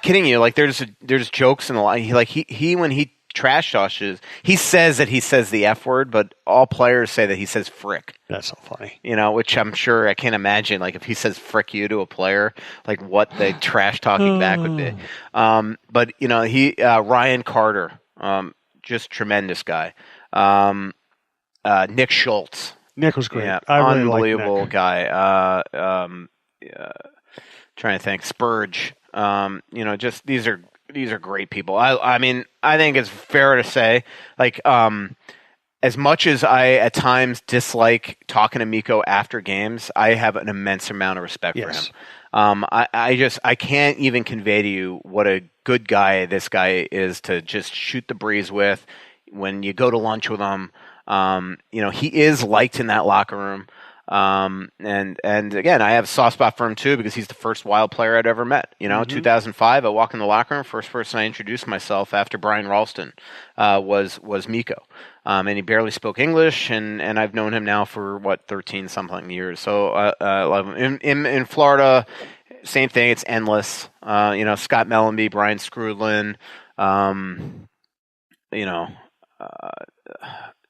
kidding you. Like there's jokes in the line. He when he trash talks, he says that he says the F word, but all players say that he says frick. That's so funny. Which I'm sure I can't imagine. Like if he says frick you to a player, like what the trash talking back would be. But Ryan Carter, just tremendous guy. Nick Schultz. Nick was great. Yeah, I really unbelievable like Nick. guy. Trying to think, Spurge. Just these are great people. I mean, I think it's fair to say, like, as much as I at times dislike talking to Mikko after games, I have an immense amount of respect for him. I can't even convey to you what a good guy this guy is to just shoot the breeze with. When you go to lunch with him, he is liked in that locker room. And again, I have a soft spot for him too, because he's the first Wild player I'd ever met. 2005, I walk in the locker room, first person I introduced myself after Brian Ralston, was Mikko. And he barely spoke English, and I've known him now for 13 something years. So, I love him. In Florida, same thing. It's endless. Scott Mellenby, Brian Scrudlin,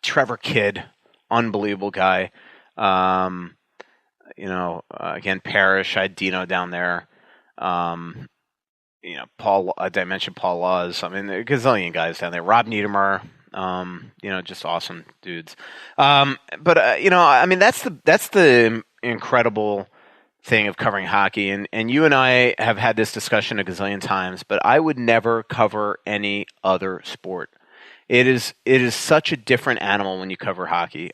Trevor Kidd, unbelievable guy. Again, Parrish, I had Dino down there. Paul, did I mention Paul Laws? I mean, a gazillion guys down there. Rob Niedermeyer, just awesome dudes. That's the incredible thing of covering hockey. And you and I have had this discussion a gazillion times, but I would never cover any other sport. It is such a different animal when you cover hockey.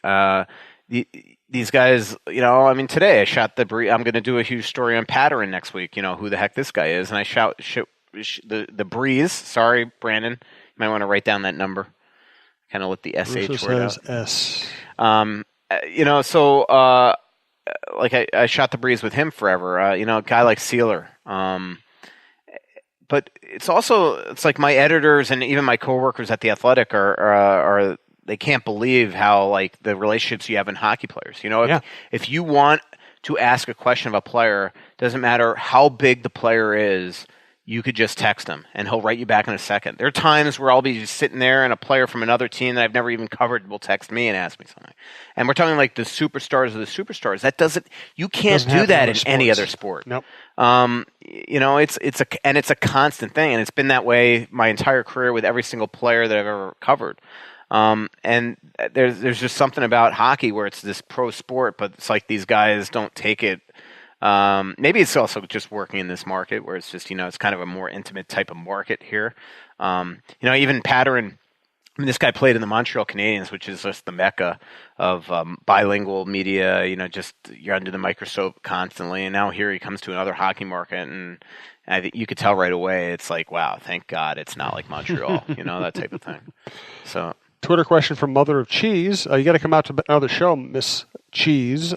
These guys, today I shot the Breeze. I'm going to do a huge story on Patterin next week, who the heck this guy is. And I shot the Breeze. Sorry, Brandon. You might want to write down that number. Kind of let the SH word out. S. I shot the Breeze with him forever. A guy like Sealer. But it's like my editors and even my coworkers at The Athletic are they can't believe how like the relationships you have in hockey players. If you want to ask a question of a player, doesn't matter how big the player is, you could just text him and he'll write you back in a second. There are times where I'll be just sitting there and a player from another team that I've never even covered will text me and ask me something. And we're talking like the superstars of the superstars. You can't do that in any other sport. Nope. It's a constant thing, and it's been that way my entire career with every single player that I've ever covered. And there's just something about hockey where it's this pro sport, but it's like these guys don't take it. Maybe it's also just working in this market where it's just, it's kind of a more intimate type of market here. Even Patterin, this guy played in the Montreal Canadiens, which is just the mecca of bilingual media, just you're under the microscope constantly. And now here he comes to another hockey market, and I think you could tell right away, it's like, wow, thank God it's not like Montreal, that type of thing. So. Twitter question from Mother of Cheese. You got to come out to another show, Miss Cheese.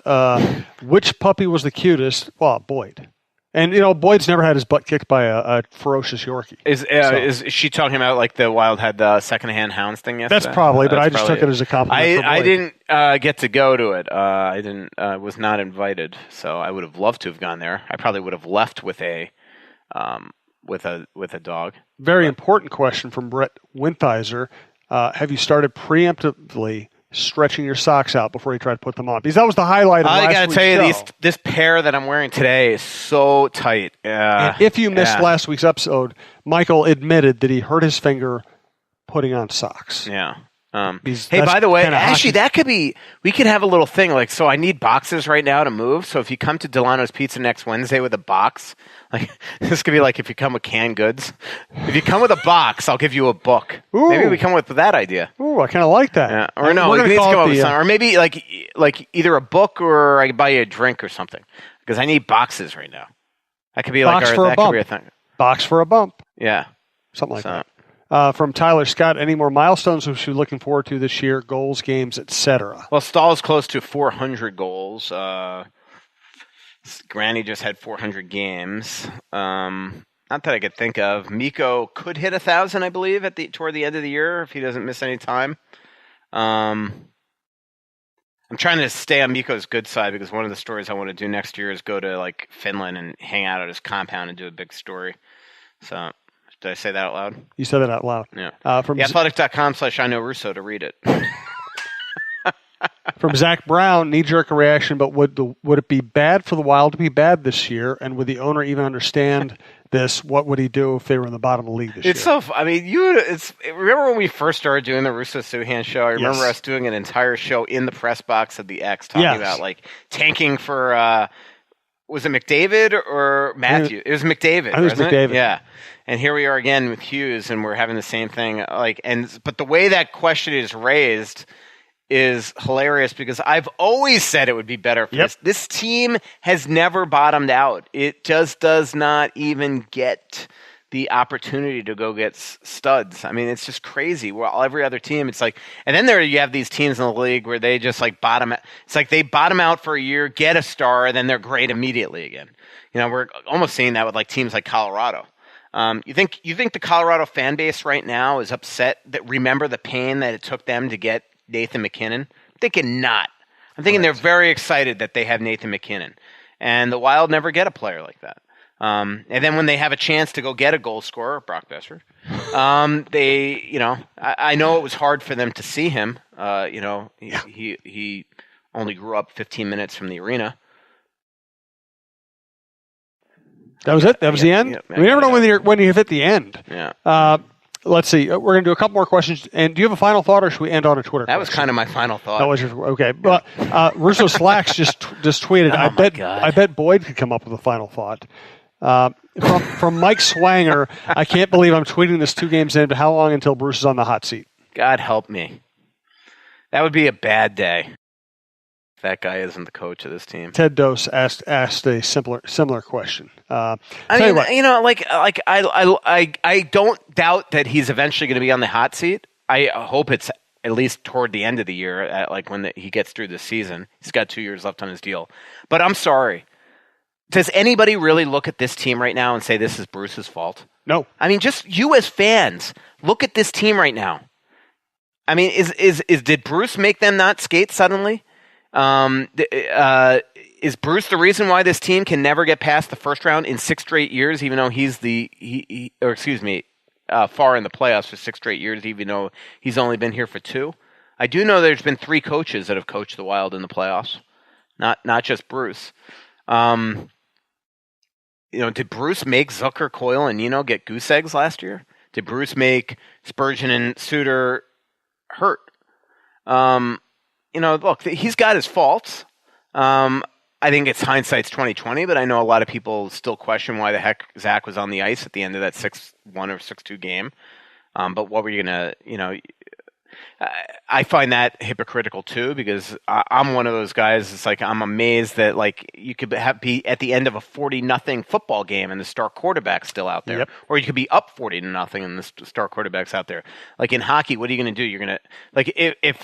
Which puppy was the cutest? Well, Boyd. And, Boyd's never had his butt kicked by a ferocious Yorkie. Is she talking about like the Wild had the secondhand hounds thing yesterday? That's probably, but I just took it as a compliment for Boyd. I didn't get to go to it. I was not invited, so I would have loved to have gone there. I probably would have left with a dog. Very important question from Brett Winthizer. Have you started preemptively stretching your socks out before you try to put them on? Because that was the highlight of last week's show. I got to tell you, this pair that I'm wearing today is so tight. And if you missed last week's episode, Michael admitted that he hurt his finger putting on socks. Yeah. Hey, by the way, actually, we could have a little thing like, so I need boxes right now to move. So if you come to Delano's Pizza next Wednesday with a box, like this could be like if you come with canned goods. If you come with a box, I'll give you a book. Ooh. Maybe we come with that idea. Ooh, I kind of like that. Yeah. Or no, we need to come up with something. Or maybe like either a book or I could buy you a drink or something. Because I need boxes right now. That could be box like for a bump. Could be a thing. Box for a bump. Yeah. Something like that. From Tyler Scott, any more milestones we should be looking forward to this year? Goals, games, etc. Well, Stahl's close to 400 goals. Granny just had 400 games. Not that I could think of. Mikko could hit 1,000, I believe, toward the end of the year if he doesn't miss any time. I'm trying to stay on Mikko's good side because one of the stories I want to do next year is go to like Finland and hang out at his compound and do a big story. So did I say that out loud? You said that out loud. Yeah. From theathletic.com/I-know-Russo to read it. From Zach Brown, knee-jerk reaction, but would it be bad for the Wild to be bad this year? And would the owner even understand this? What would he do if they were in the bottom of the league this year? Remember when we first started doing the Russo-Souhan Show? I remember us doing an entire show in the press box of the X talking about like tanking for was it McDavid or Matthew? It was McDavid. I think it was McDavid. Yeah. And here we are again with Hughes, and we're having the same thing. But the way that question is raised is hilarious because I've always said it would be better for this. This team has never bottomed out. It just does not even get the opportunity to go get studs. I mean, it's just crazy. Well, every other team, it's like, and then you have these teams in the league where they just like bottom. It's like they bottom out for a year, get a star, and then they're great immediately again. We're almost seeing that with like teams like Colorado. You think the Colorado fan base right now is upset that remember the pain that it took them to get Nathan McKinnon? I'm thinking not. I'm thinking they're very excited that they have Nathan McKinnon, and the Wild never get a player like that. And then when they have a chance to go get a goal scorer, Brock Besser, I know it was hard for them to see him. He only grew up 15 minutes from the arena. That was it. That was the end. We never know when you hit the end. Yeah. Let's see. We're going to do a couple more questions. And do you have a final thought, or should we end on a Twitter? That was kind of my final thought. That was okay. But Russo Slacks just tweeted. I bet Boyd could come up with a final thought. From Mike Swanger, I can't believe I'm tweeting this 2 games in. But how long until Bruce is on the hot seat? God help me. That would be a bad day. If that guy isn't the coach of this team. Ted Dose asked a similar question. I don't doubt that he's eventually going to be on the hot seat. I hope it's at least toward the end of the year, when he gets through the season. He's got 2 years left on his deal. But I'm sorry. Does anybody really look at this team right now and say this is Bruce's fault? No. I mean, just you as fans, look at this team right now. I mean, did Bruce make them not skate suddenly? Is Bruce the reason why this team can never get past the first round in 6 straight years, even though he's far in the playoffs for 6 straight years, even though he's only been here for 2? I do know there's been 3 coaches that have coached the Wild in the playoffs, not just Bruce. Did Bruce make Zucker, Coyle, and Nino get goose eggs last year? Did Bruce make Spurgeon and Suter hurt? Look, he's got his faults. I think it's hindsight's 2020, but I know a lot of people still question why the heck Zach was on the ice at the end of that 6-1 or 6-2 game. But what were you going to, I find that hypocritical too, because I'm one of those guys. It's like I'm amazed that you could be at the end of a 40-0 football game and the star quarterback's still out there, or you could be up 40-0 and the star quarterback's out there. Like in hockey, what are you going to do? You're going to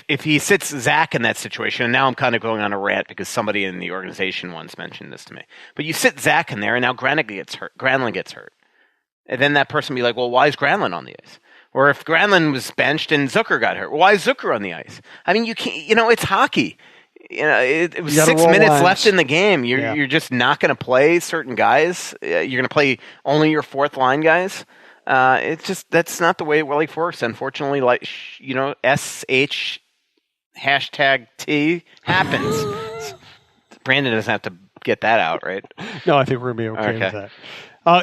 if he sits Zach in that situation, and now I'm kind of going on a rant because somebody in the organization once mentioned this to me. But you sit Zach in there, and now Granlund gets hurt, and then that person be like, well, why is Granlund on the ice? Or if Granlund was benched and Zucker got hurt, why is Zucker on the ice? I mean, you can't. It's hockey. It was 6 minutes left in the game. You're just not going to play certain guys. You're going to play only your 4th line guys. It's just that's not the way life works. Unfortunately, SH #T happens. Brandon doesn't have to get that out, right? No, I think we're going to be okay with that.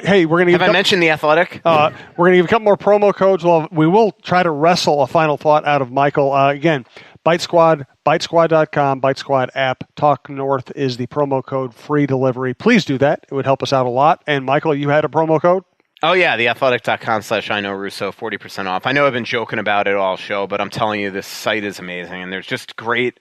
Hey, we're going to have I mentioned The Athletic? We're going to give a couple more promo codes. Well, we will try to wrestle a final thought out of Michael. Again, Bite Squad, bitesquad.com, Bite Squad app. Talk North is the promo code, free delivery. Please do that. It would help us out a lot. And Michael, you had a promo code? Oh, yeah, theathletic.com/I-know-Russo, 40% off. I know I've been joking about it all show, but I'm telling you, this site is amazing. And there's just great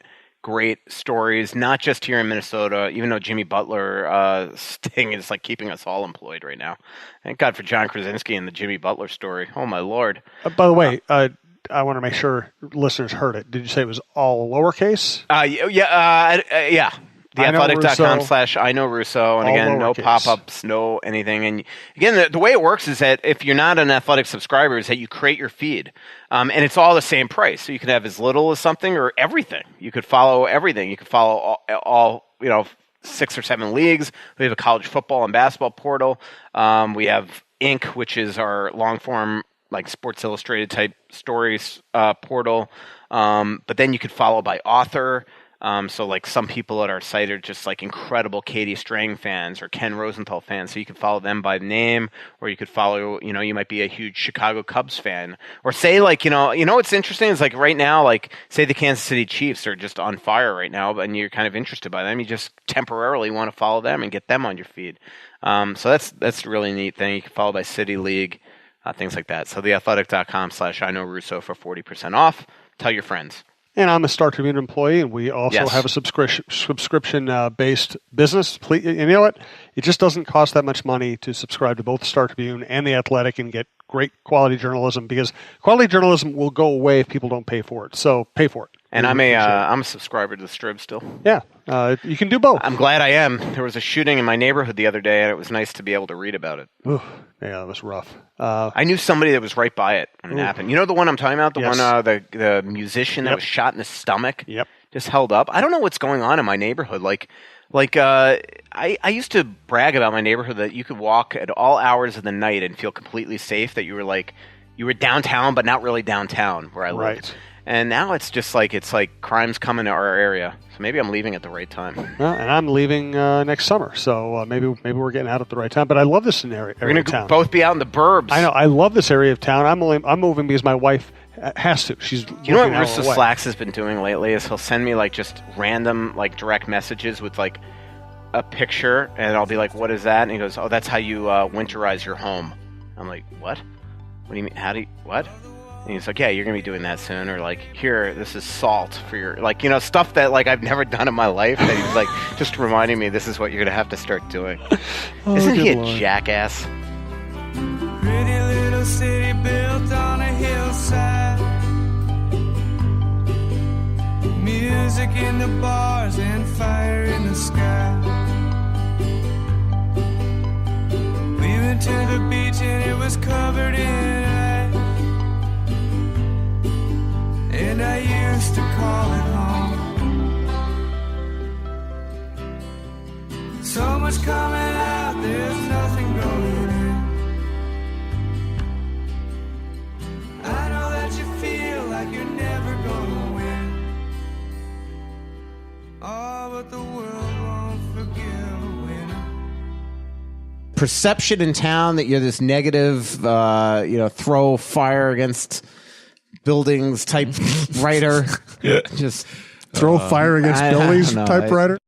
stories, not just here in Minnesota, even though Jimmy Butler sting is keeping us all employed right now. Thank God for John Krasinski and the Jimmy Butler story. Oh, my Lord. By the way, I want to make sure listeners heard it. Did you say it was all lowercase? Yeah. theathletic.com/I-know-Russo. And again, no pop-ups, no anything. And again, the way it works is that if you're not an Athletic subscriber, is that you create your feed. And it's all the same price. So you can have as little as something or everything. You could follow everything. You could follow all 6 or 7 leagues. We have a college football and basketball portal. We have Inc., which is our long form like Sports Illustrated type stories portal. But then you could follow by author. So like some people at our site are just like incredible Katie Strang fans or Ken Rosenthal fans. So you could follow them by name, or you could follow, you might be a huge Chicago Cubs fan, or say like, what's interesting is like right now, like say the Kansas City Chiefs are just on fire right now, and you're kind of interested by them. You just temporarily want to follow them and get them on your feed. So that's a really neat thing. You can follow by city, league, things like that. So theathletic.com/I know Russo for 40% off. Tell your friends. And I'm a Star Tribune employee, and we also Yes. have a subscription-based business. And you know what? It just doesn't cost that much money to subscribe to both the Star Tribune and the Athletic and get great quality journalism, because quality journalism will go away if people don't pay for it. So pay for it. And I'm a subscriber to the Strib still. Yeah, you can do both. I'm glad I am. There was a shooting in my neighborhood the other day, and it was nice to be able to read about it. Ooh, yeah, that was rough. I knew somebody that was right by it when it happened. You know the one I'm talking about? The Yes. one, the musician that was shot in the stomach? Yep. Just held up. I don't know what's going on in my neighborhood. I used to brag about my neighborhood that you could walk at all hours of the night and feel completely safe, that you were downtown, but not really downtown where I lived. Right. And now it's just like crime's coming to our area. So maybe I'm leaving at the right time. And I'm leaving next summer, so maybe we're getting out at the right time. But I love this area We're going of to town. both be out in the burbs. I know. I love this area of town. I'm moving because my wife has to. She's You know what working an hour Russo away. Slacks has been doing lately is he'll send me like just random like direct messages with like a picture, and I'll be like, "What is that?" And he goes, "Oh, that's how you winterize your home." I'm like, "What? What do you mean? How do you what?" And he's like, "Yeah, you're gonna be doing that soon." Or like, "Here, this is salt for your stuff that like I've never done in my life." That he's like just reminding me this is what you're gonna have to start doing. Isn't he a Lord. jackass? Pretty little city built on a hillside. Music in the bars and fire in the sky. We went to the beach and it was covered in ice. And I used to call it home. So much coming out, there's nothing going in. I know that you feel like you're never gonna win. Oh, but the world won't forgive a winner. Perception in town that you're this negative, throw fire against buildings type writer. Just Throw fire against I buildings don't know. typewriter.